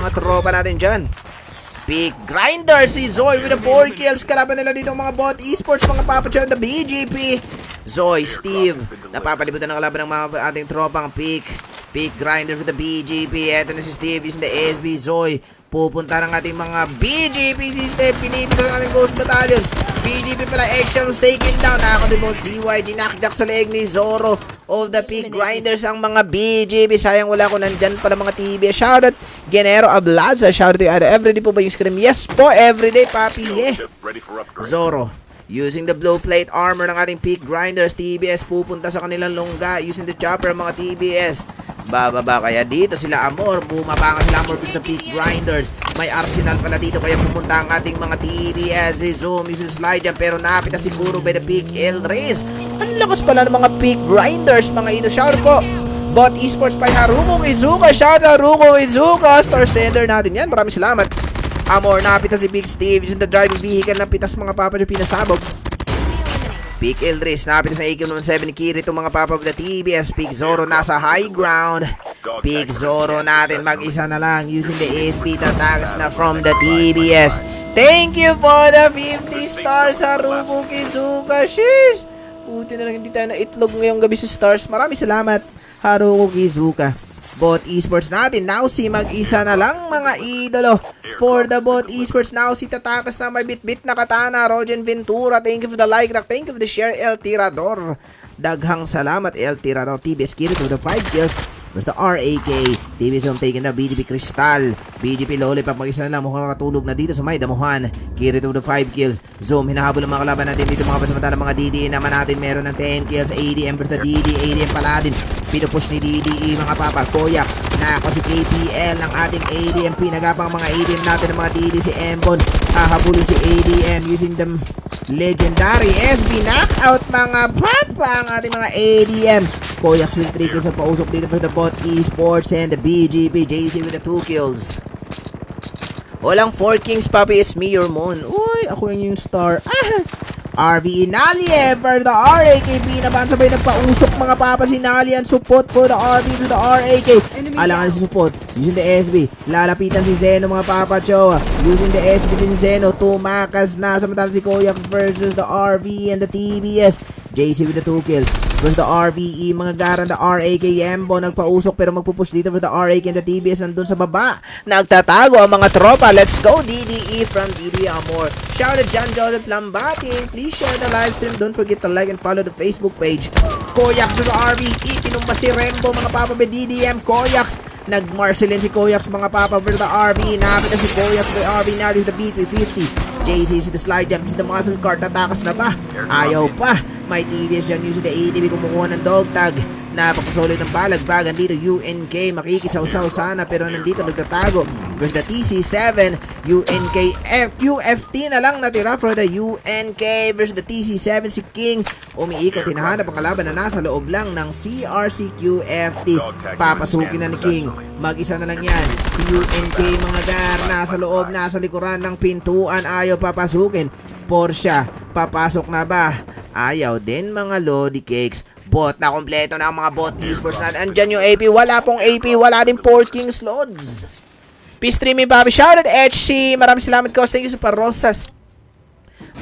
mga tropa natin dyan. Peak Grinder si Zoy with the 4 kills. Kalaban nila dito mga bot esports, mga papatyo the BGP. Zoy, Steve, napapalibutan ng kalaban ng mga ating tropang Peak Grinder for the BGP. Eto na si Steve using the SB. Zoy, pupunta ng ating mga BGP si Steve. Pinipito ng ating Ghost Battalion. BGP pala, Excel's taken down. Nakakadibot CYG, nakakak sa leg ni Zoro of the Peak Grinders ang mga BGP. Sayang wala ko nandyan pala mga TB. Shoutout Genero Ablaza. Shoutout to you. Everyday po ba yung scream? Yes po, everyday papi. Yeah. Zoro using the blue plate armor ng ating Peak Grinders. TBS pupunta sa kanilang longga using the chopper mga TBS. Bababa kaya dito sila Amor. Bumaba nga sila Amor with the Peak Grinders. May arsenal pala dito kaya pupunta ang ating mga TBS. Zoom using slide jump pero napita siguro by the Peak Elris. Ang lakas pala ng mga Peak Grinders mga ito. Shout po Bot Esports by Haruko Izuka. Shout out Haruko Izuka. Star sender natin yan. Maraming salamat. Amor, napita si Big Steve using the driving vehicle na pitas mga papa nyo pinasabog. Peak Eldris, napita sa AK-7 ni Kirito mga papa of the TBS. Peak Zoro nasa high ground. Peak Zoro natin mag-isa na lang using the ASP tatagas na from the TBS. Thank you for the 50 stars Haruko Kizuka. Sheesh! Buti na lang hindi tayo na itlog ngayong gabi sa stars. Maraming salamat Haruko Kizuka. Bot Esports natin, now si mag-isa na lang mga idolo. For the Bot Esports, now si tatakas na may bit-bit na katana. Rogen Ventura, thank you for the like, thank you for the share. El Tirador, daghang salamat El Tirador. TBS Kirito with the 5 kills. Basta RAK, TBS Home taking the BGP Crystal. BGP Lollipop, mag-isa na lang, mukhang nakatulog na dito sa may damuhan. Kirito with the 5 kills. Zoom, hinahabol ang mga kalaban natin dito mga pasamantala mga DDE naman natin. Meron ng 10 kills. ADM versus DDE, ADM Paladin. Pinupush ni DDE mga papa. Koyak, nako si KPL ng ating ADM. Pinagapang mga ADM natin ng mga DDE si Embon. Hahabulin si ADM using the legendary SB knockout mga papa ang ating mga ADM. Koyak with 3 kills ang pausok dito for the Bot Esports and the BGP JC with the 2 kills. Walang 4 kings papi, is me your moon. Uy, ako yung star. RV Inalye for the RAKB naman sabay nagpausok mga papa si Nalye and support for the RV to the RAK. Alangan si support using the SB. Lalapitan si Zeno mga papa Choa. Using the SB din si Zeno. Tumakas na samantala si Koyak versus the RV and the TBS. JC with the 2 kills versus the RVE. Mga garan the RAK Yembo nagpausok pero magpupush dito for the RAK and the TBS nandun sa baba. Nagtatago ang mga tropa. Let's go DDE from DDE Amor. Shout out John Joseph Lambating. Please share the live stream. Don't forget to like and follow the Facebook page. Koyak to the RVE. Kinumba si Rembo mga papa by DDM. Koyaks. Nag-Marcelin si Koyaks mga papa for the RV. Nakapit na si Koyaks by RV. Now is the BP50. JC using the slide jump using the muscle card. Tatakas na ba? Ayaw pa. May TBS dyan using the ATV. Kumukuha ng dog tag. Napakasolid ng balagbagan dito. UNK makikisaw-saw sana pero nandito nagtatago. Versus the TC7. UNK QFT na lang natira for the UNK versus the TC7. Si King umiikot. Hinahanap ang kalaban na nasa loob lang ng CRC QFT. Papasukin na ni King. Mag-isa na lang yan. Si UNK mga gar. Nasa loob, nasa likuran ng pintuan. Ayaw papasukin. Porsche, papasok na ba? Ayaw din mga Lodi Cakes. Bot na kompleto na ang mga Bot Esports natin. Andyan yung AP. Wala pong AP. Wala din 4 Kings Lods. Peace streaming papi. Shoutout HC. Maraming salamat ko. Thank you sa Parosas.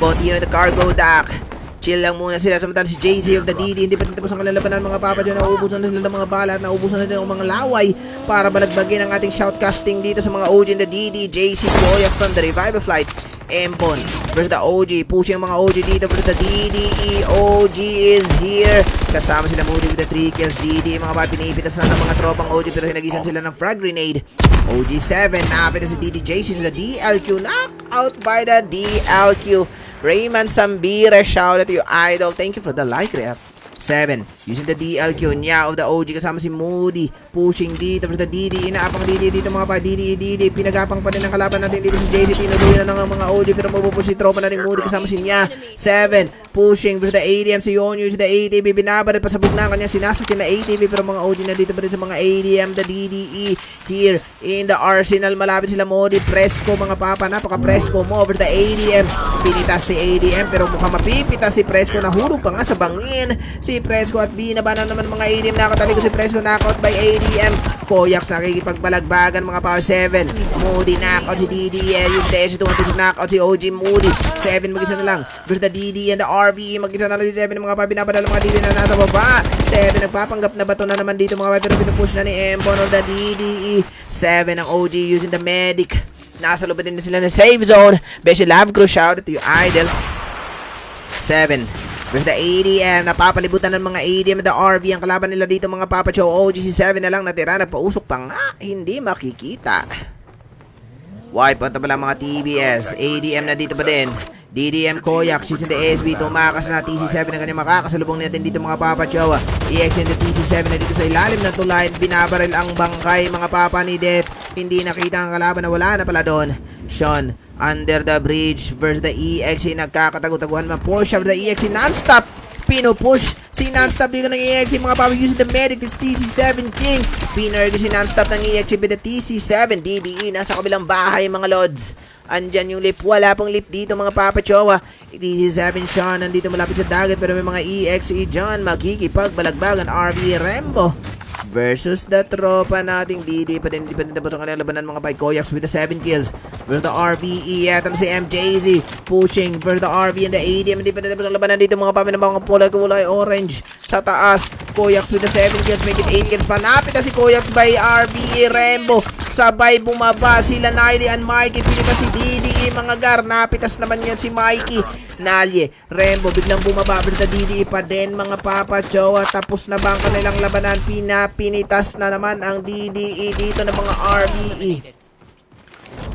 Bot yun the cargo dock. Chill lang muna sila. Samantala si JC of the DD. Hindi pa tapos ang kalalabanan mga papa dyan. Nauubusan na sila ng mga bala at nauubusan na sila ng mga laway para balagbagin ang ating shoutcasting dito sa mga OG in the DD. JC Koyas from the Revival Flight. Empon versus the OG. Pushing ang mga OG dito versus the DDE. OG is here. Kasama sila Moody with the 3 kills. DDE mga ba pinipitas na ng mga tropang OG pero hinagisan sila ng frag grenade. OG7. Nakapit na si DDJ since the DLQ. Knockout by the DLQ. Rayman Sambira, shout out to you idol. Thank you for the like rep. 7. Using the DLQ niya of the OG kasama si Moody. Pushing dito for the DD. Inaapang DD dito mga pa. DD. Pinagapang pa rin ang kalaban natin dito si JC. Tinuloy na ng mga OG pero mapupush si tropa na rin Moody kasama si niya. 7. Pushing for the ADM si Yonyu. Using the ATV. Binabarit pa sa bugna kanya. Sinasakyan na ATV pero mga OG na dito pa rin sa mga ADM. The DDE here in the Arsenal. Malapit sila Moody. Presko mga papa. Napaka-presko mo over the ADM. Pinitas si ADM pero mukhang mapipitas si Presko. Nahulog pa nga sa bangin si Presko at binaba na naman mga ADM. Nakataliko si Fresco, knockout by ADM. Koyax nakikipagbalagbagan mga power 7. Moody knockout si DD. Use the edge to knockout si OG Moody. 7 mag-isa na lang versus the DD and the RVE. Mag-isa na lang si 7 mga binapadala mga DD na nasa baba. 7 nagpapanggap na bato na naman dito mga pero pinupush na ni Embon of the DDE. 7 ang OG using the medic. Nasa loob din sila ng save zone. Beshe Love Crew, shout out to you idol. 7 versus the ADM. Napapalibutan ng mga ADM at the RV. Ang kalaban nila dito mga papacho. OG si 7 na lang natira. Nagpausok pa nga. Hindi makikita. Wipe out na pala mga TBS. ADM na dito pa din. DDM Koyax using the SB. Tumakas na TC7 ang kanyang makakasalubong natin dito mga papacho. EX and the TC7 na dito sa ilalim ng tulay. Binabaril ang bangkay mga papa ni Det. Hindi nakita ang kalaban na wala na pala doon. Sean under the bridge versus the EXE. Nagkakatago-taguhan mga Porsche of the EXE non-stop. Pinupush si non-stop dito ng EXE mga papa using the medic. It's TC7 King. Pinurge si non-stop ng EXE with the TC7 DDE. Nasa kabilang bahay mga lods. Andyan yung lip. Wala pong lip dito mga papa chowa. TC7 Sean nandito malapit sa dagat pero may mga EXE John makikipagbalagbagan. RV Rembo versus the tropa nating DD pa din tapos ang kanilang labanan mga by Koyax with the 7 kills versus the RVE. Eto na si MJZ pushing versus the RV and the ADM. Hindi pa din tapos ang labanan dito mga papi ng mga kulay orange sa taas. Koyax with the 7 kills, make it 8 kills pa. Napit na si Koyax by RVE Rembo. Sabay bumaba sila Niley and Mikey. Pinita si DDE mga gar. Napitas naman yan si Mikey. Nalye Rembo biglang bumaba versus the DDE pa din mga papa Jowa. Tapos na ba ang kanilang labanan? Pinitas na naman ang DDE dito ng mga RVE.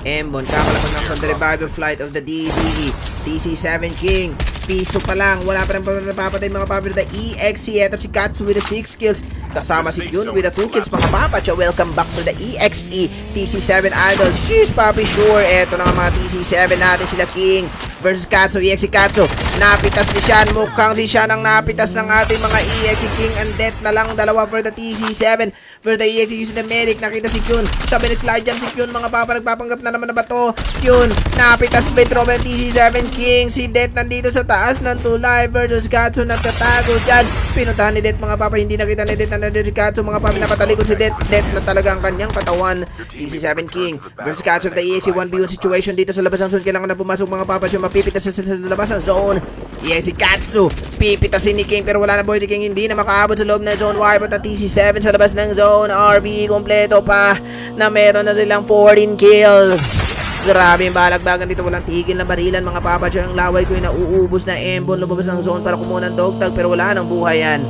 Embon kakalaban ng from the revival flight of the DDE. TC7 King piso pa lang, wala pa rin napapatay mga papi the EXE. Eto si Katsu with the 6 kills kasama si Kyun with the 2 kills mga papa. Welcome back to the EXE. TC7 Idol, she's papi sure. Eto na nga mga TC7 natin sila King versus Katsu. EXE Katsu napitas ni Shan. Mukhang si Shan ang napitas ng ating mga EXE King and Death na lang dalawa for the TC7 versus the EXE using the medic. Nakita si Kyun, sabi nag-slide dyan si Kyun mga papa. Nagpapanggap na naman na bato. Kyun napitas by tropa ng TC7 King. Si Death nandito sa taas ng tulay versus Katsu nagtatago dyan. Pinuntahan ni Death mga papa. Hindi nakita ni Death na si Katsu mga papa. Napatalikod si Death. Death na talaga ang kanyang katawan. TC7 King versus Katsu of the EXE. 1v1 situation dito sa labas ng zone. Kailangan na pumasok mga papa. Siya mapipitas sa labas ng zone. EXE Katsu pipitasin ni King pero wala na boy si King. Hindi na makaabot sa loob ng zone. Wipe at TC7 sa labas ng zone. RV kompleto pa na meron na silang 14 kills. Grabe yung balagbagan dito. Walang tigil na barilan mga papa. Ang laway ko yung nauubos na Embon. Lumabas ng zone para kumuha ng dogtag pero wala nang buhay yan.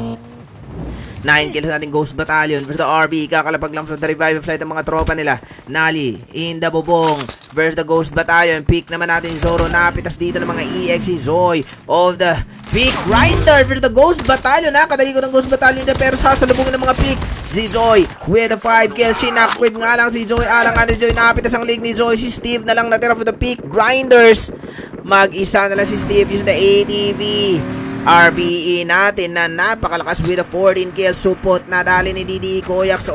9 kills natin Ghost Battalion versus the RV. Kakalapag lang from the revival flight ng mga tropa nila. Nali in the bubong versus the Ghost Battalion. Pick naman natin Zoro. Napitas dito ng mga EXE Zoy of the Pick Grinder versus the Ghost Battalion. Nakadali ko ng Ghost Battalion na pero sasalubungin ng mga pick. Si Zoy with the 5 kills. Sinakwib nga lang si Zoy. Alang nga ni Zoy. Napitas ang league ni Zoy. Si Steve na lang natira for the Pick Grinders. Mag-isa na lang si Steve using the ATV. RVE natin na napakalakas with a 14 kills. Support na dali ni DD Koyax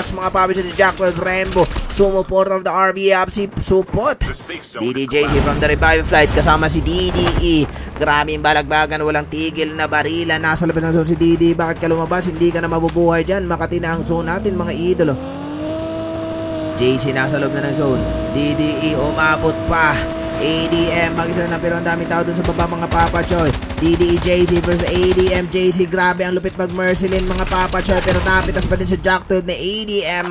mga papi sa Jackwell Rembo. Sumuport of the RVE up si support DDJC from the revival flight kasama si DDE. Grabe yung balagbagan, walang tigil na barila. Nasa labas ng zone si DD. Bakit ka lumabas? Hindi ka na mabubuhay dyan. Makati na ang zone natin mga idolo. JC nasa loob na ng zone. DDE umabot pa. ADM mag-isa na pero ang daming tao dun sa baba mga Papa Choy. DDE JC versus ADM JC. Grabe ang lupit mag-Mercilin mga Papa Choy pero napitas pa din sa Jack 12 na ADM.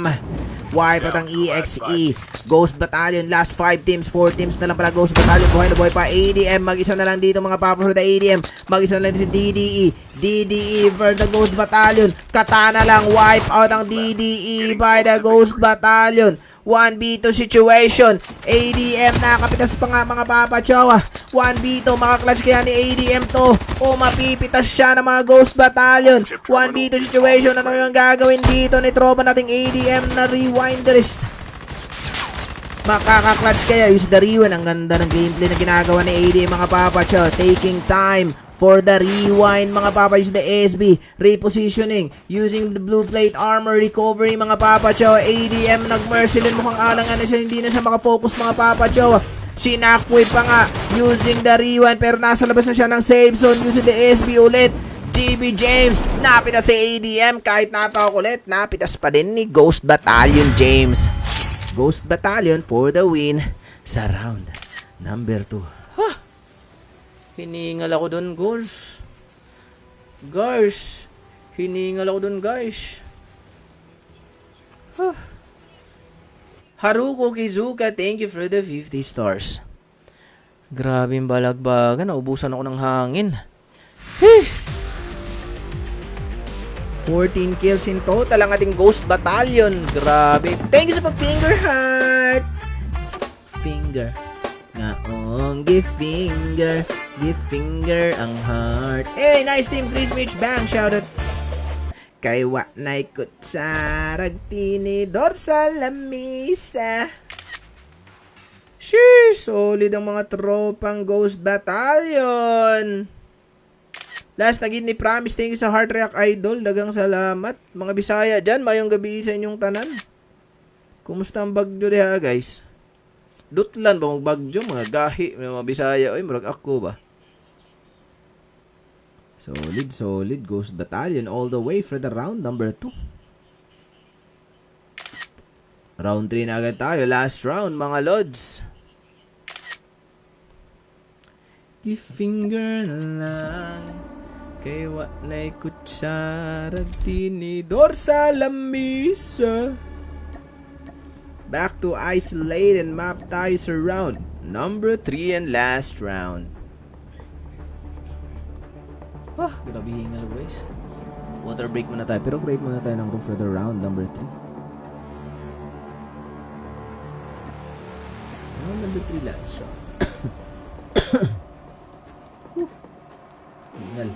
Wipe at ang EXE. Ghost Battalion last 5 teams, 4 teams na lang pala Ghost Battalion. Buhay na buhay pa ADM. Mag-isa na lang dito mga Papa for the ADM. Mag-isa na lang si DDE. DDE versus the Ghost Battalion. Katana lang. Wipe out ang DDE by the Ghost Battalion. 1v2 situation. ADM nakapitas pa nga mga Papa Chowa. 1v2 makaklas kaya ni ADM to o mapipitas siya ng mga Ghost Battalion. 1v2 situation. Ano yung gagawin dito ni tropa nating ADM na rewinderist? Makakaklas kaya use the rewind. Ang ganda ng gameplay na ginagawa ni ADM mga Papa Chowa. Taking time for the rewind mga papa, use the SB, repositioning, using the blue plate armor, recovery mga papa chow. ADM nag-Mercilin, mukhang alangan na siya, hindi na siya makafocus mga papa chow. Sinakwe pa nga using the rewind pero nasa labas na siya ng save zone using the SB ulit. BGB James. Napitas si ADM kahit napakakulit. Napitas pa din ni Ghost Battalion James. Ghost Battalion for the win sa round number 2. Huh. Hiningal ako dun, guys. Hiningal ako dun, guys. Huh. Haruko Kizuka, thank you for the 50 stars. Grabe yung balagbagan. Naubusan ako ng hangin. 14 kills in total ang ating Ghost Battalion. Grabe. Thank you sa pa-finger heart. Finger. Ngaong give finger ang heart. Hey, nice team. Chris Mitch Bang. Shoutout. Kay Watnay Kutsarag Tinidor sa lamisa. Sheesh, solid ang mga tropang Ghost Battalion. Last naging ni Promise, thank you sa Heart React Idol. Dagang salamat. Mga Bisaya dyan, mayong gabi sa inyong tanan. Kumusta ang bagyo diha, guys? Dutlan ba magbagyo? Mga gahi, mga Bisaya. Oy, marag ako ba? Solid Ghost Battalion all the way for the round number 2. Round 3 na agad tayo. Last round, mga lods. Give finger na lang kay Watnay Kutsarag Tinidor sa lamisa. Back to isolated map tayo sa round number 3 and last round. Grabe hingal, guys. Water break muna tayo. Pero break muna tayo ng room for the round number 3. Round number 3 lang siya. Hingal.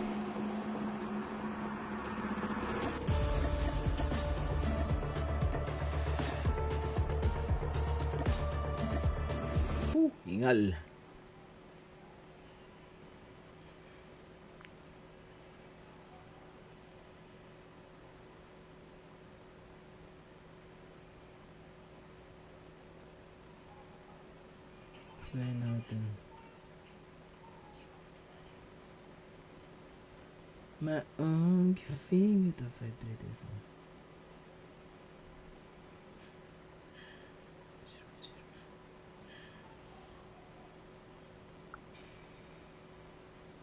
Hingal. Try natin. Maong giving ito 533.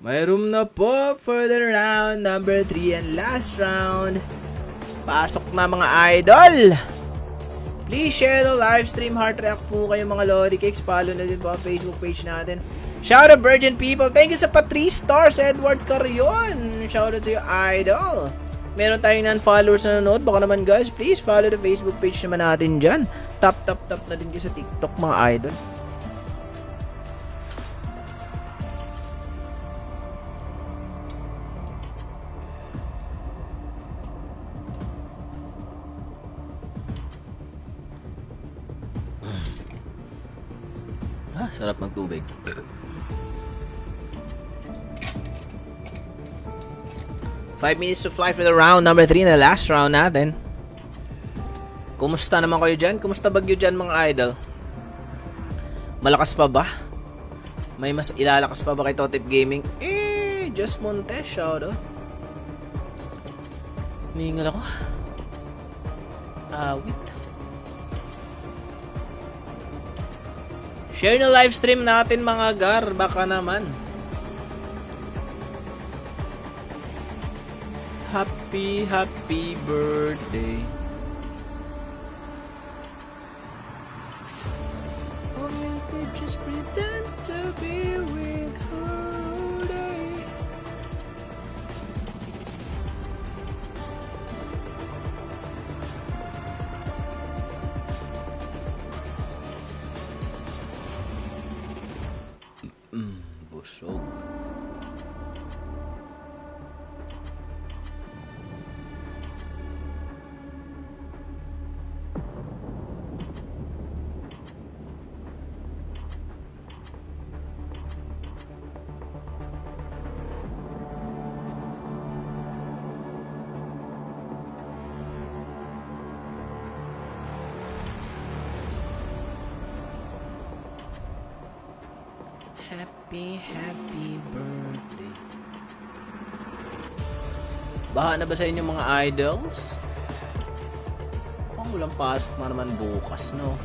May room na po for the round number 3 and last round. Pasok na mga idol. Please share the live stream. Heart react po kayo mga Lodi Cakes. Follow na din po ang Facebook page natin. Shout out Virgin People. Thank you sa pa 3 stars Edward Carion. Shout out to you idol. Meron tayong non-followers na nanonood. Baka naman guys, please follow the Facebook page naman natin dyan. Tap na din kayo sa TikTok mga idol. Sarap magtubig. 5 minutes to fly for the round number 3 na last round natin. Kumusta naman kayo dyan? Kumusta bagyo dyan mga idol? Malakas pa ba? May mas ilalakas pa ba kay Totip Gaming? Just Montes, shoutout. Ningal ako. Wait. Share na live stream natin mga gar, baka naman. Happy birthday. Oh, you could just pretend to be with her day. Busog. Happy birthday. Baha na ba sa inyo mga idols? Walang pasok na naman bukas, no?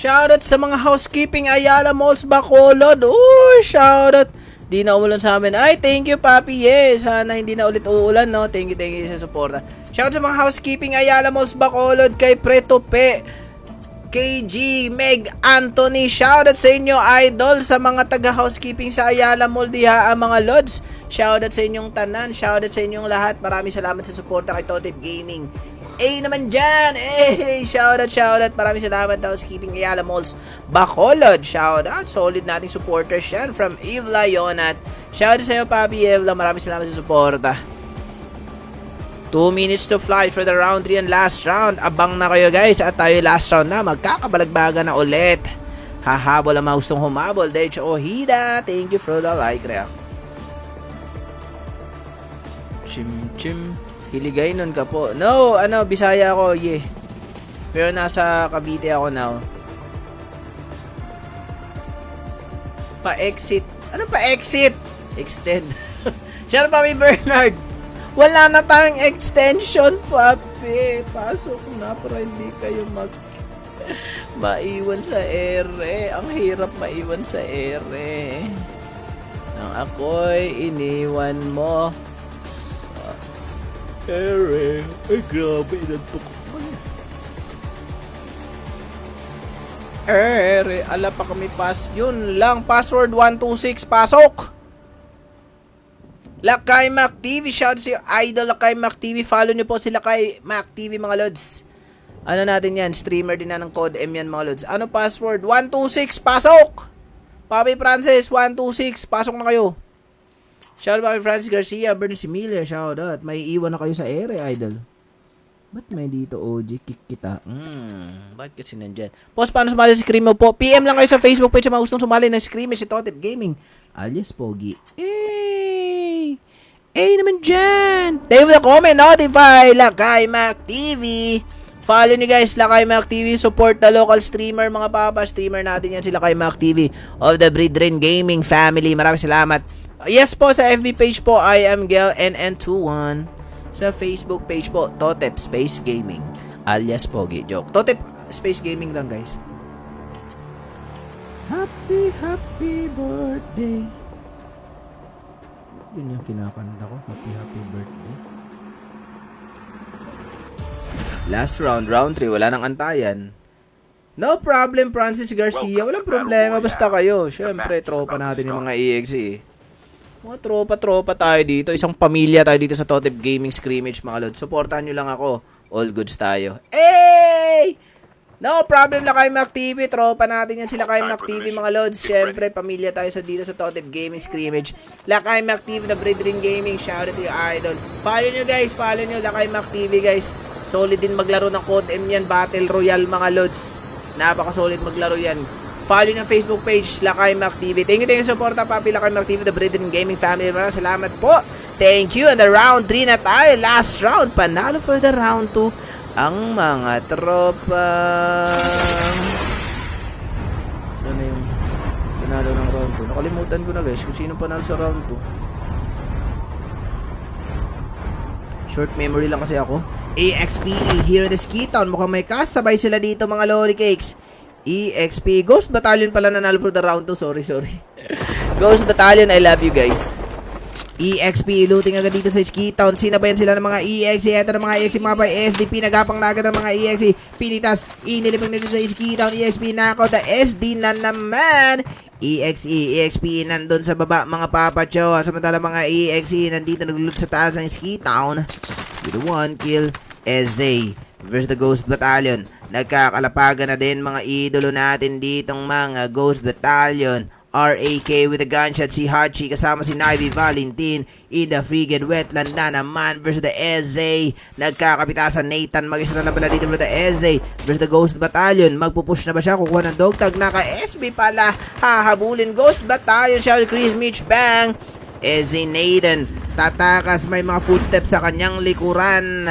Shoutout sa mga housekeeping Ayala Malls Bacolod. Uy, shoutout. Di na umulan sa amin. Ay, thank you, Papi. Yes, sana hindi na ulit uulan, no? Thank you sa suporta. Shoutout sa mga housekeeping Ayala Malls Bacolod, kay Pretope, KG, Meg, Anthony. Shoutout sa inyo, idol, sa mga taga-housekeeping sa Ayala Mall diha, mga lods. Shoutout sa inyong tanan. Shoutout sa inyong lahat. Maraming salamat sa suporta kay Totep Gaming. Naman dyan! Shoutout! Maraming salamat daw sa Keeping Ayala Malls Bacolod. Shoutout! Solid nating supporters yan from Evla Yonat. Shoutout sa iyo, Papi Evla. Maraming salamat sa suporta. 2 minutes to fly for the round 3 and last round. Abang na kayo, guys. At tayo last round na. Magkakabalagbaga na ulit. Hahabol ang mga gustong humabol. Dech Ohida. Thank you for the like react. Chim. Hiligay nun ka po. No, Bisaya ako, yeah. Pero nasa Cavite ako now. Pa-exit. Ano pa-exit? Extend. Share Papi Bernard. Wala na tayong extension, Papi. Pasok na para hindi kayo maiwan sa ere. Ang hirap maiwan sa ere. Nang ako'y iniwan mo. Ay, grabe, inantok ko. Ala pa kami yun lang, password 126, pasok! Lakay Mac TV, shout si Idol Lakay Mac TV, follow nyo po si Lakay Mac TV, mga lods. Ano natin yan, streamer din na ng code M yan, mga lods. Ano password? 126, pasok! Papi Francis, 126, pasok na kayo. Shoutout Papi Francis Garcia, Bernice Emilia, shoutout. May iwan na kayo sa ere, idol. Ba't may dito, OG? Kick kita. Ba't kasi nandyan? Post, paano sumali si Screamo po? PM lang kayo sa Facebook page sa mga gustong sumali ng Screamo si Totep Gaming. Alias Pogi. Naman dyan. Thank you for the comment. Notify Lakay Mac TV. Follow nyo guys, Lakay Mac TV. Support the local streamer, mga papa. Streamer natin yan si Lakay Mac TV of the Breedren Gaming family. Maraming salamat. Yes po, sa FB page po, I am Gel NN21. Sa Facebook page po, Totep Space Gaming. Alias Pogi. Joke. Totep Space Gaming lang, guys. Happy birthday. Yun yung kinakanta ko. Happy birthday. Last round, round 3. Wala nang antayan. No problem, Francis Garcia. Walang problema, basta kayo. Siyempre, tropa natin yung mga EXE. Mga tropa tayo dito. Isang pamilya tayo dito sa Totep Gaming Scrimmage, mga lods. Supportahan nyo lang ako. All goods tayo. No problem, Lakay Mac TV. Tropa natin yan si Lakay Mac TV, mga lods. Siyempre, pamilya tayo dito sa Totep Gaming Scrimmage. Lakay Mac TV, the Breedren Gaming. Shout out to your idol. Follow nyo, guys. Follow nyo, Lakay Mac TV, guys. Solid din maglaro ng Code M yan. Battle Royale, mga lods. Napaka-solid maglaro yan. Follow ng Facebook page, Lakay Mac TV. Thank you support, Papi Lakay Mac TV, the Breedren Gaming family. Maraming salamat po. Thank you. And the round 3 na tayo. Last round. Panalo for the round 2. Ang mga tropa. Sana yung panalo ng round 2. Nakalimutan ko na, guys, kung sino panalo sa round 2. Short memory lang kasi ako. AXPE here in the Ski Town. Mukhang may kasabay sila dito, mga lolly cakes. EXP. Ghost Battalion pala nanalo for the round 2. Sorry. Ghost Battalion, I love you guys. EXP, looting agad dito sa Ski Town. Sinabayan sila ng mga EXE. Ito ng mga EXE, mga by SDP. Nagapang na agad ng mga EXE. Pinitas. Inilipang na dito sa Ski Town. EXP nako. The SD na naman. EXP nandun sa baba, mga papacho. Samantala mga EXE nandito naglulut sa taas ng Ski Town. With a 1 kill. Eze versus the Ghost Battalion. Nagkakalapagan na din mga idolo natin ditong mga Ghost Battalion RAK with a gunshot, si Hachi kasama si Nivy Valentin in the frigid wetland na naman versus the EZA. Nagkakapitasan Nathan, mag-isa na pala dito for the EZA versus the Ghost Battalion. Magpupush na ba siya? Kukuha ng dog tag, naka-SB pala, hahabulin Ghost Battalion, siya Chris Mitch bang. EZA Nathan, tatakas, may mga footsteps sa kanyang likuran.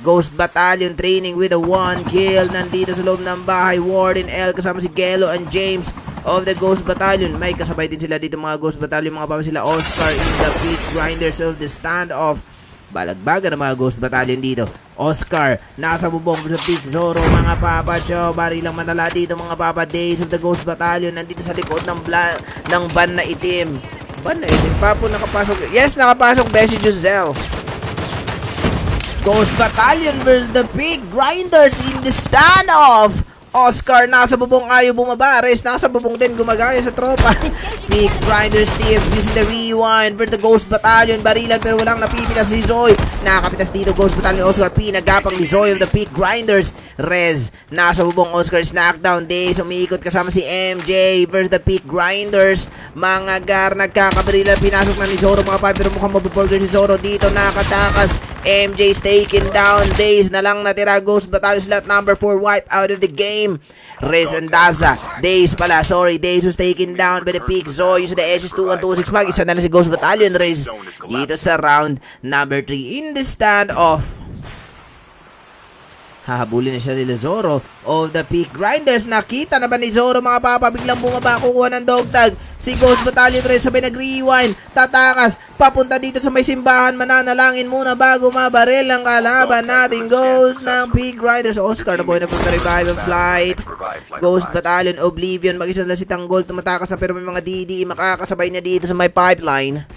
Ghost Battalion training with a 1 kill. Nandito sa loob ng bahay, Warden L kasama si Gelo and James of the Ghost Battalion. May kasabay din sila dito mga Ghost Battalion, mga papa sila Oscar in the Peak Grinders of the standoff. Balagbaga ng mga Ghost Battalion dito. Oscar, nasa bubong sa Peak Zoro, mga papa cho. Bari lang manala dito mga papa Days of the Ghost Battalion. Nandito sa likod ng ban na itim. Ban na itim? Papo nakapasok. Yes, nakapasok Bessie Giselle. Ghost Battalion versus the Peak Grinders in the standoff. Oscar nasa bubong, ayaw bumaba. Rez nasa bubong din, gumagaya sa tropa. Peak Grinders Steve using the rewind versus the Ghost Battalion. Barilan pero walang napipitas si Zoe. Nakapitas dito Ghost Battalion. Oscar pinagapang ni Zoe of the Peak Grinders. Rez nasa bubong, Oscar knockdown. Days umiikot kasama si MJ versus the Peak Grinders. Mga gar nagkakabarilan, pinasok na ni Zoro mga pa, pero mukhang mabuburger si Zoro dito. Nakatakas, MJ's taken down. Days na lang natira. Ghost Battalion slot number 4 wipe out of the game. Rez and Daza. Days pala, sorry. Days was taken down by the Peak. Zoe using the edges 2-1-2-6. Mag-isa na lang si Ghost Battalion. Rez dito sa round number 3 in the standoff. Hahabulin na siya nila Zoro of the Peak Grinders. Nakita na ba ni Zoro mga papa? Biglang bumaba, kukuha ng dog tag. Si Ghost Battalion rin sabay nag-rewind. Tatakas, papunta dito sa may simbahan. Mananalangin muna bago mabaril ang kalaban natin. Ghost ng Peak Grinders. Oscar na boy na punta revive of flight. Ghost Battalion Oblivion. Mag-isa na si Tanggol. Tumatakas na pero may mga DD. Makakasabay niya dito sa may pipeline.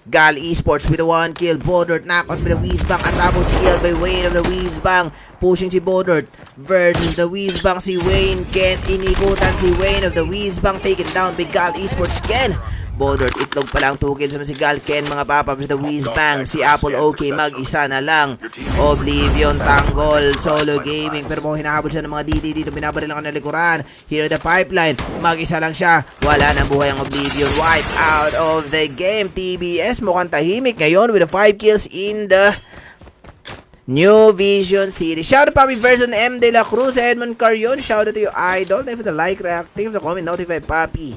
Gal Esports with a 1 kill. Bodort knockout by the Weezbang. At tapos kill by Wayne of the Weezbang. Pushing si Bodort versus the Weezbang. Si Wayne Ken. Inikutan si Wayne of the Weezbang. Taken down by Gal Esports Ken. Bodort itlog pa lang 2 kills naman si Gal Ken mga papa versus the Weezbang. Si Apple OK mag-isa na lang. Oblivion Tanggol solo gaming pero kung hinahabol siya ng mga DD dito, binabaril lang ang nalikuran. Here the pipeline, mag-isa lang siya, wala nang buhay ang Oblivion. Wipe out of the game. TBS mukhang tahimik ngayon with the 5 kills in the New Vision City. Shout out Papi version M De La Cruz, Edmond Carion. Shout out to you idol. Thank you for the like, reactive, the comment, notify Papi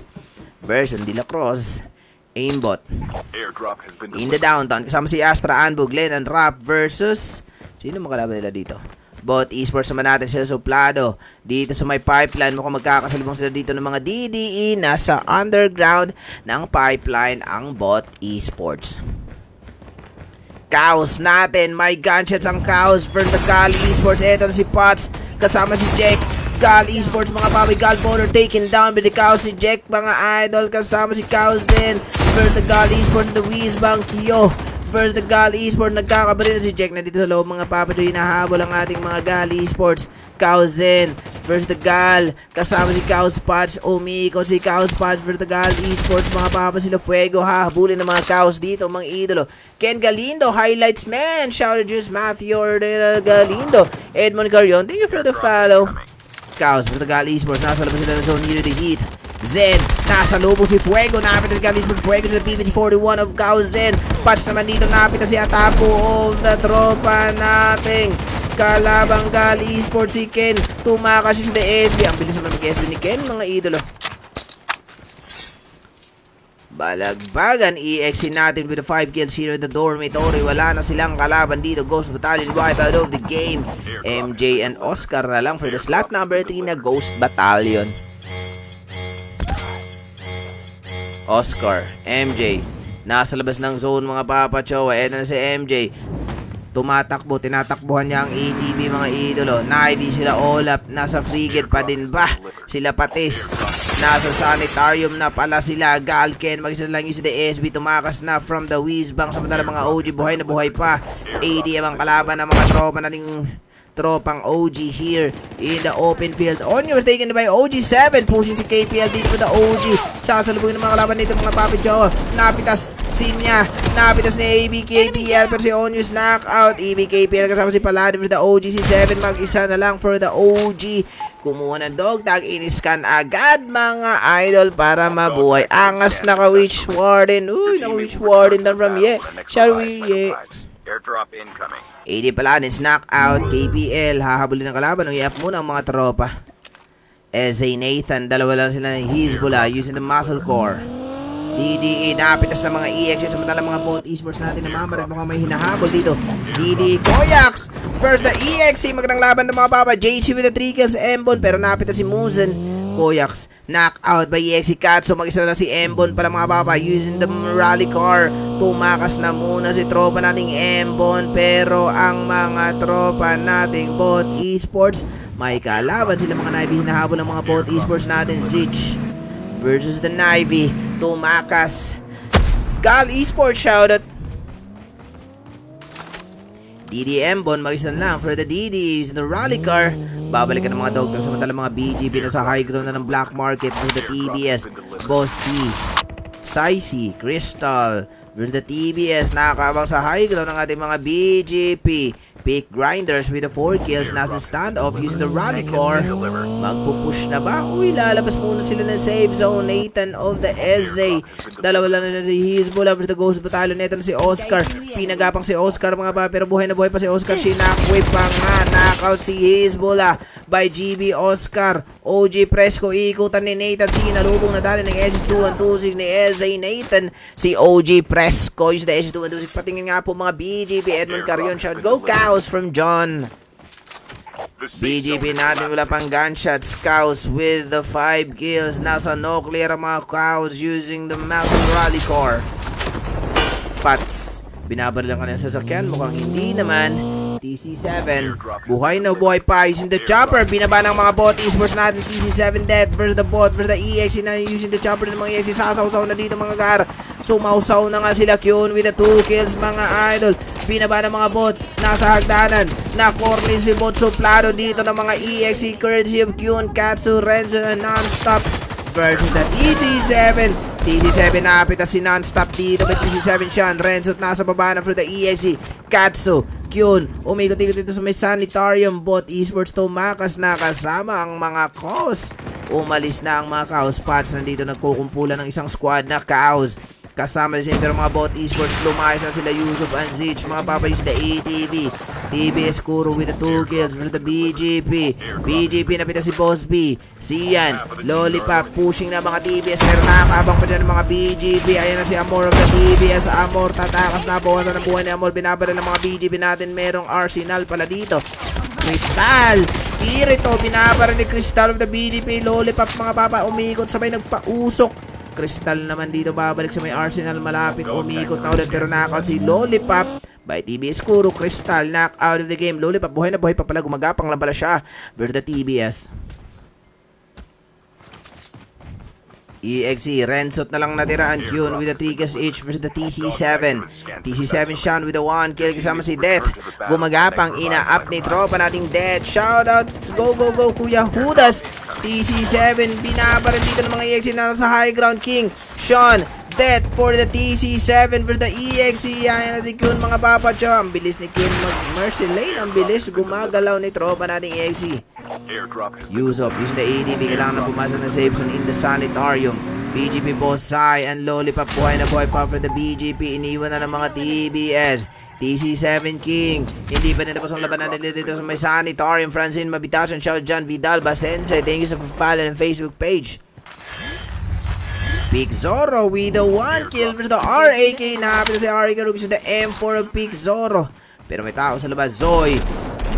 version De La Cruz. Aimbot in the downtown kasama si Astra, Anbo, Glenn and Rap versus sino makalaban nila dito? Bot Esports naman natin sila suplado dito sa may pipeline. Mukhang magkakasalubong sila dito ng mga DDE. Nasa underground ng pipeline ang Bot Esports. Chaos natin, may gunshots ang Chaos versus the Gal Esports. Eto na si Potts kasama si Jake. Gal Esports mga papi, Gal Border taken down by the Chaos, si Jack mga idol kasama si Kauzen versus the Gal Esports, the Weezbang Kyo versus the Gal Esports. Nagkakabaril na si Jack na dito sa loob mga papa. Hinahabol ang ating mga Gal Esports. Kauzen versus the Gal kasama si Chaos Patch. Umiko si Chaos Patch versus the Gal Esports mga papa. Sila Fuego hahabulin ng mga Chaos dito mga idolo. Ken Galindo highlights man. Shout out Juice Matthew Galindo. Edmond Carion, thank you for the follow. Chaos versus the Gal Esports. Nasa labas sila ng zone here the Heat. Zen, nasa lobo si Fuego. Napit na Gal Esports. Fuego sa PVG41 of Chaos Zen. Patch naman dito. Napit na si Atapo of the tropa nating kalabang Gal Esports si Ken. Tumakas siya sa SB. Ang bilis naman mag-SB ni Ken mga idolo. Balagbagan, EXC natin with the 5 kills here at the dormitory. Wala na silang kalaban dito. Ghost Battalion wipe out of the game. MJ and Oscar na lang for the slot number 3 na Ghost Battalion. Oscar, MJ, nasa labas ng zone mga papa chowa. Eto na si MJ. Tumatakbo, tinatakbuhan niya ang ATB mga idolo. Nivy sila Olap, nasa frigate pa din ba? Sila Patis, nasa sanitarium na pala sila. Galken, mag-isa lang yung si DSB, tumakas na from the Weezbang. Samantala mga OG, buhay na buhay pa. AD ang kalaban ng mga tropa nating tropang OG here in the open field. Onyo was taken by OG7. Pushing si KPL dito with the OG. Sasalubungin ng mga kalaban dito mga papi Joe. Napitas Sinya. Napitas ni ABKPL. Pero si Onyo's knockout. ABKPL kasama si Paladin for the OG. Si 7 mag-isa na lang for the OG. Kumuha ng dog tag, in-scan agad mga idol para mabuhay. Angas naka-Witch Warden. Uy, naka-Witch Warden na from Shall we Airdrop incoming. 80 pala din, knockout, KPL. Hahabulin ng kalaban. I-up muna ang mga tropa. Eze Nathan, dalawa lang sila ng Hezbollah using the muscle core. DDE, napitas ng mga EX samantalang mga bot esports natin na mamarig mukhang may hinahabol dito. DDE, Koyax first the EXE, magandang laban ng mga papa. JC with the 3 kills, Embon pero napitas si Muzen. Koyax, knockout by EXE Katsu, mag-isa na si Embon pala mga papa using the rally car. Tumakas na muna si tropa nating Embon pero ang mga tropa nating bot esports may kalaban sila mga Navy, hinahabol ng mga bot esports natin. Zich versus the Navy. Tumakas. Gal Esports shoutout. DD Embon, mag-isan lang for the DD using the rally car. Babalikan ng mga dogtag samantalang mga BGB na sa high ground na ng black market versus the TBS. Boss C, Saisi, Crystal versus the TBS. Nakakabang sa high ground ng ating mga BGP. Pick Grinders with the 4 kills. Nasa standoff using the rally core. Magpupush na ba? Uy, lalabas muna sila ng save zone. Nathan of the SZ. Dalawa lang na si Hezbollah versus the Ghost Battalion. Ito na si Oscar. Pinagapang si Oscar mga ba. Pero buhay na buhay pa si Oscar. Sinakway pa nga. Knockout si Hezbollah by GB Oscar. OG Fresco. Ikutan ni Nathan. Sinalubong na dali ng SS2126 ni SZ Nathan. Si OG Fresco. Use the SS2126. Patingin nga po mga BGP. Edmund Carion. Shout go Cows from John. BGP natin wala pang gunshots. Cows with the 5 kills. Nasa nuclear ang mga Cows using the Master Rally Core. Pats. Binabaril lang kanina sa sasakyan. Mukhang hindi naman. TC7. Buhay na buhay pa using the chopper. Binaba ng mga bot esports natin. TC7 dead versus the bot versus the EXE na using the chopper ng mga EXE. Sasaw-saw na dito mga gar. Sumausaw na nga sila Kyun with the 2 kills mga idol. Binaba ng mga bot. Nasa hagdanan. Na-corny si bot suplado dito ng mga EXE courtesy of Kyun, Katsu, Renzo and non-stop versus the TC7. TC7 napitas si non-stop dito. May TC7 siya. Renzo nasa baba na for the EXE. Katsu, Kyun, umikot-ikot dito sa may sanitarium. Bot esports tumakas na kasama ang mga Cows. Umalis na ang mga Cows. Pats nandito nagkukumpulan ng isang squad na Cows. Kasama din pero mga bot esports lumayas na sila Yusuf and Zich. Mga papayos na ATV. TBS Kuro with the 2 kills versus the BGP. BGP napita si Boss B. Sian. Lollipop pushing na mga TBS pero nakakabang pa dyan ng mga BGP. Ayan na si Amor of the TBS. Amor tatakas na bawasan ng buhay ni Amor. Binabara ng mga BGP natin. Merong Arsenal pala dito. Crystal. Kirito. Binabara ni Crystal of the BGP. Lollipop mga papa. Umikot sabay nagpausok. Crystal naman dito babalik sa may Arsenal malapit. Umikot na ulit pero knockout si Lollipop by TBS Kuro. Crystal knock out of the game. Lollipop buhay na buhay pa pala. Gumagapang lang pala siya versus the TBS. EXE, Renzot na lang natiraan. Kyun with the 3 kills each versus the TC7. TC7 Sean with the 1 kill kasama si Death. Gumagapang ina-up ni tropa nating Death. Shoutout, go go go Kuya Hudas. TC7 binabaran dito ng mga EXE na sa high ground. King, Sean, Death for the TC7 versus the EXE. Ayan na si Kyun mga papacho. Ang bilis ni Kyun mag-mercy lane. Ang bilis gumagalaw ni tropa nating EXE. Yusuf using the ADV. Kailangan na pumasa na safe zone in the sanitarium. BGP Boss Sai and Lollipop buhay na buhay pa for the BGP. Iniwan na ng mga TBS. TC7 King. Hindi pa nitapos ang labanan nila dito sa may sanitarium. Francine Mabitasan, Charles John Vidal Basense. Thank you sa follow ng Facebook page. Big Zoro with the 1 kill versus the RAK. Napit si RAK versus the M4 of Big Zoro. Pero may tao sa labas. Zoe.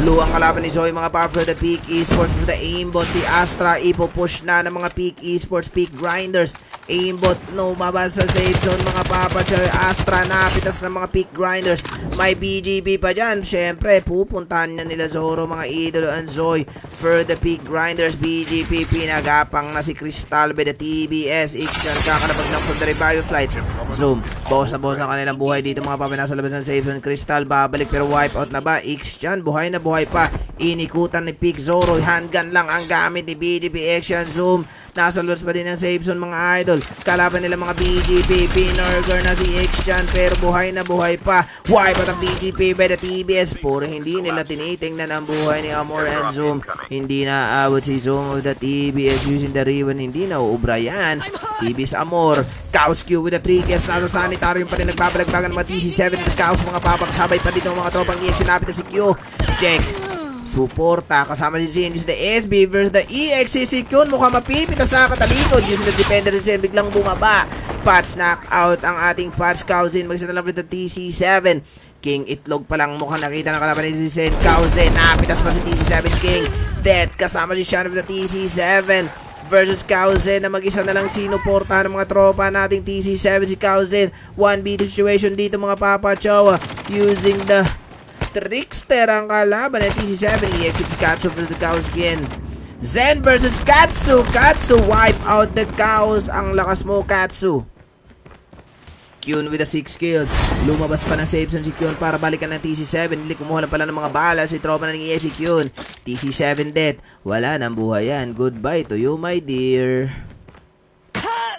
Blue ang kalaban ni Zoe mga pop for the Peak Esports for the aimbot. Si Astra ipopush na ng mga Peak Esports, Peak Grinders. Aimbot lumabas sa safe zone mga papa. Astra napitas ng mga Peak Grinders. May BGB pa dyan. Siyempre pupuntahan na nila Zoro mga idolo and Zoe for the Peak Grinders. BGP pinagapang na si Crystal by the TBS. Ikshan kakalapag ng from the revive flight. Zoom. Boss na boss ang kanilang buhay dito mga papa. Nasa labas ng safe zone. Crystal babalik pero wipe out na ba? Ikshan buhay na buhay pa. Inikutan ni Peak Zoro. Handgun lang ang gamit ni BGP Action. Zoom. Nasa labas pa din ng safe zone mga idol. Kalaban nila mga BGP. Pinurger na si X-Chan pero buhay na buhay pa. Wipe out ang BGP by the TBS. Puro hindi nila tinitingnan ang buhay ni Amor and Zoom. Hindi na aabot si Zoom of the TBS using the ribbon. Hindi na uubra yan. TBS Amor. Chaos Q with the 3 kills. Nasa sanitarium pa rin nagbabalagbagan ng mga TC7 at Chaos mga papakasabay pa dito ng mga tropang EX. Sinapit na si Q. Check. Suporta kasama si Zin using the SB versus the EXE. Si Kyun mukhang mapipitas na katalikod using the defender si Zin biglang bumaba. Pats knockout ang ating Pats Kauzin. Mag-isa na lang with the TC7. King Itlog pa lang mukhang nakita ng kalaban ni Zin. Kauzin napitas pa si TC7 King. Dead kasama si Sean with the TC7 versus Kauzin na mag-isa na lang sinuportahan ng mga tropa nating TC7 si Kauzin. 1v2 situation dito mga Papa Chow using the Trickster ang kalaban ng TC7 EX6 Katsu versus the Kauskin. Zen versus Katsu. Katsu wipe out the Kaos. Ang lakas mo Katsu. Kyun with the 6 kills. Lumabas pa ng safe zone si Kyun para balikan ng TC7. Hindi kumuha na pala ng mga bala si tropa ng EX si Kyun. TC7 dead. Wala nang buhay yan. Goodbye to you my dear.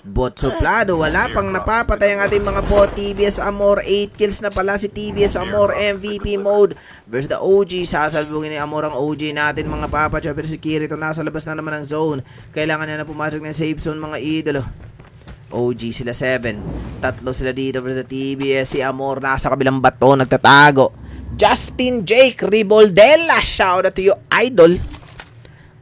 Bot suplado, wala pang napapatay ang ating mga bot. TBS Amor, 8 kills na pala si TBS Amor. MVP mode versus the OG. Sasalbugin ni Amor ang OG natin mga papa. Pero si Kirito nasa labas na naman ng zone. Kailangan niya na pumasok ng safe zone mga idolo. OG sila 7. Tatlo sila dito versus the TBS. Si Amor nasa kabilang bato, nagtatago. Justin Jake Riboldella, shout out to you idol.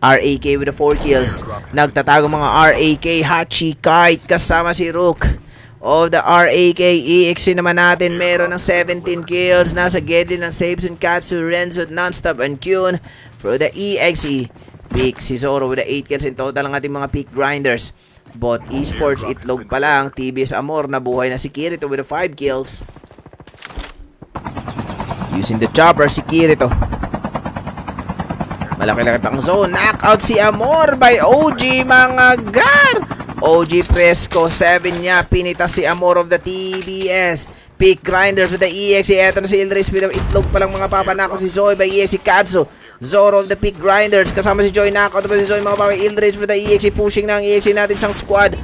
RAK with the 4 kills. Nagtatago mga RAK, Hachi, Kite, kasama si Rook. Of the RAK, EXE naman natin, meron ng 17 kills. Nasa Gedlin ng Saves and Katsu, Renzo, Nonstop, and Kyun. For the EXE, Peak, si Zoro with the 8 kills in total ang ating mga Peak Grinders. Bot Esports, Itlog pa lang. TBS Amor, nabuhay na si Kirito with the 5 kills. Using the chopper, si Kirito. Malaki-laki pang zone. Knockout si Amor by OG mga gar. OG Fresco 7 niya. Pinitas si Amor of the TBS. Peak Grinders with the EXE. Eto na si Ilris with the Itlog pa lang mga papanako si Zoe by EXE Katsu. Zoro of the Peak Grinders. Kasama si Joy. Knockout pa si Zoe mga papa. Ilris with the EXE. Pushing na ang EXE natin isang squad.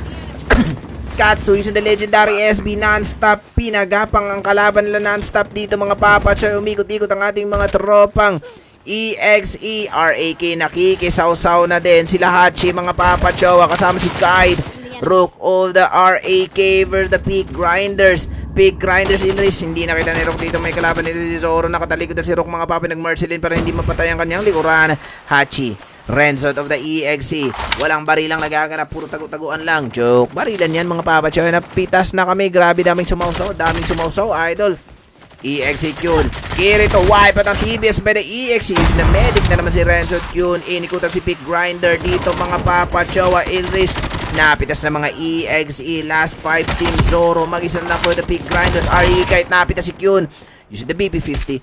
Katsu using the legendary SB non-stop. Pinagapang ang kalaban nila non-stop dito mga papa. Choy umikot-ikot ang ating mga tropang EXE, RAK nakikisaw-saw na din sila Hachi mga Papa Chowa kasama si Guide. Rook of the RAK versus the Peak Grinders. Peak Grinders Ilris, hindi nakita ni Rook dito, may kalaban nito si Zoro, nakatalikod na si Rook mga Papa, nag-Mercilin para hindi mapatay ang kanyang likuran. Hachi, Renzo of the EXE, walang barilang nagaganap, puro tagu-taguan lang. Joke, barilan yan mga Papa Chowa, napitas na kami, grabe daming sumausaw idol. EXE Kyun, Kirito wipe at ang TBS by the EXE. Na medic na naman si Renzo Kyun. Inikutan si Peak Grinder dito mga Papa Chowa. Ilris napitas na mga EXE. Last 5 team Zoro mag-isa na for the Peak Grinders. RE kahit napitas si Kyun using the BP50.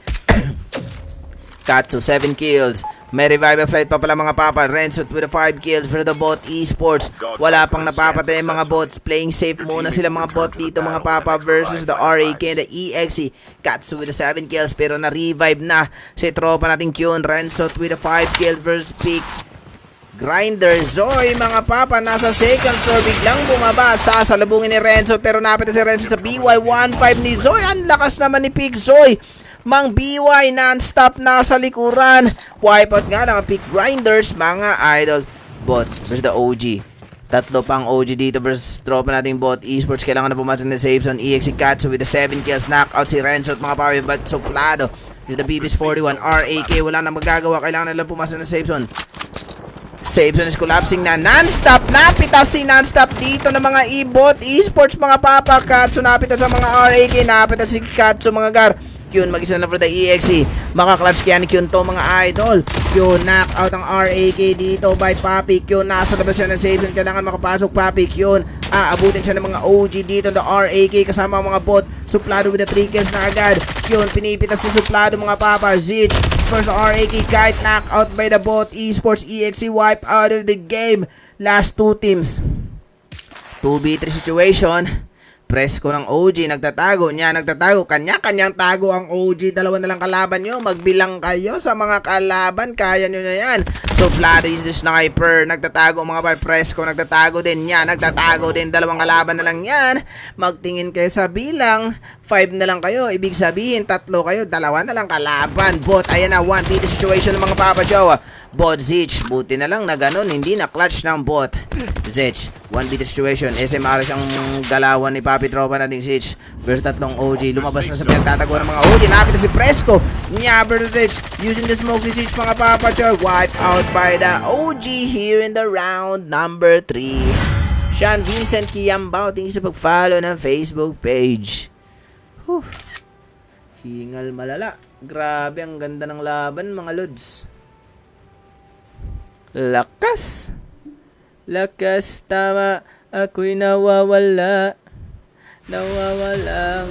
Katsu 7 kills. May revival flight pa pala mga papa. Renzo with the 5 kills for the bot esports. Wala pang napapatay yung mga bots. Playing safe muna sila mga bot dito mga papa versus the RAK and the EXE. Katsu with the 7 kills pero na-revive na si tropa nating Kyun. Renzo with the 5 kills versus Peak Grinder. Zoy mga papa nasa second floor, biglang bumaba. Sasalubungin ni Renzo pero napita si Renzo sa BY15 ni Zoy. Ang lakas naman ni Peak Zoy. Mang BY non-stop nasa likuran. Wipeout nga lang ang Peak Grinders mga idol. Bot versus the OG. Tatlo pang OG dito versus tropa nating bot esports. Kailangan na pumasok ng safe zone. EXE Katsu with the 7 kills. Knockout si Renzo at mga pawi. But suplado with the BB's 41. RAK wala na magagawa. Kailangan na lang pumasok ng safe zone. Safe zone is collapsing na. Non-stop. Napitas si non-stop dito ng mga e-bot esports mga papa. Katsu napitas sa mga RAK. Napitas si Katsu mga gar. Kyun mag-isa na for the EXE. Makaklatch kaya ni Kyun to mga idol. Kyun knockout ang RAK dito by Papi. Kyun nasa labas siya ng safe zone. Kailangan makapasok Papi. Kyun aabutin siya ng mga OG dito the RAK kasama ang mga bot. Suplado with the 3 kills na agad. Kyun pinipitas si Suplado mga papa. Zich first RAK kite knockout by the bot esports. EXE wipe out of the game. Last 2 teams 2v3 situation. Presko ng OG, nagtatago niya, nagtatago. Kanya-kanyang tago ang OG. Dalawa na lang kalaban nyo. Magbilang kayo sa mga kalaban. Kaya nyo na yan. So, Vlado is the sniper. Nagtatago mga par. Presko, nagtatago din niya. Nagtatago din. Dalawang kalaban na lang yan. Magtingin kayo sa bilang. 5 na lang kayo. Ibig sabihin, 3 kayo. 2 na lang kalaban. Bot, ayan na. 1v the situation ng mga Papa Joe. Bot, Zich. Buti na lang na ganun. Hindi na clutch ng bot. Zich. 1v the situation. SMR siyang galawan ni Papi Tropa nating Zich. Versus 3 OG. Lumabas na sa pinagtatago ng mga OG. Napit na si Presko. Nya versus Zich. Using the smoke si Zich mga Papa Joe. Wipe out by the OG here in the round number 3. Sean Vincent Kiyambao. Tingin sa pag-follow ng Facebook page. Whew. Hingal malala. Grabe, ang ganda ng laban mga lods. Lakas. Lakas, tama. Ako'y nawawala. Nawawalang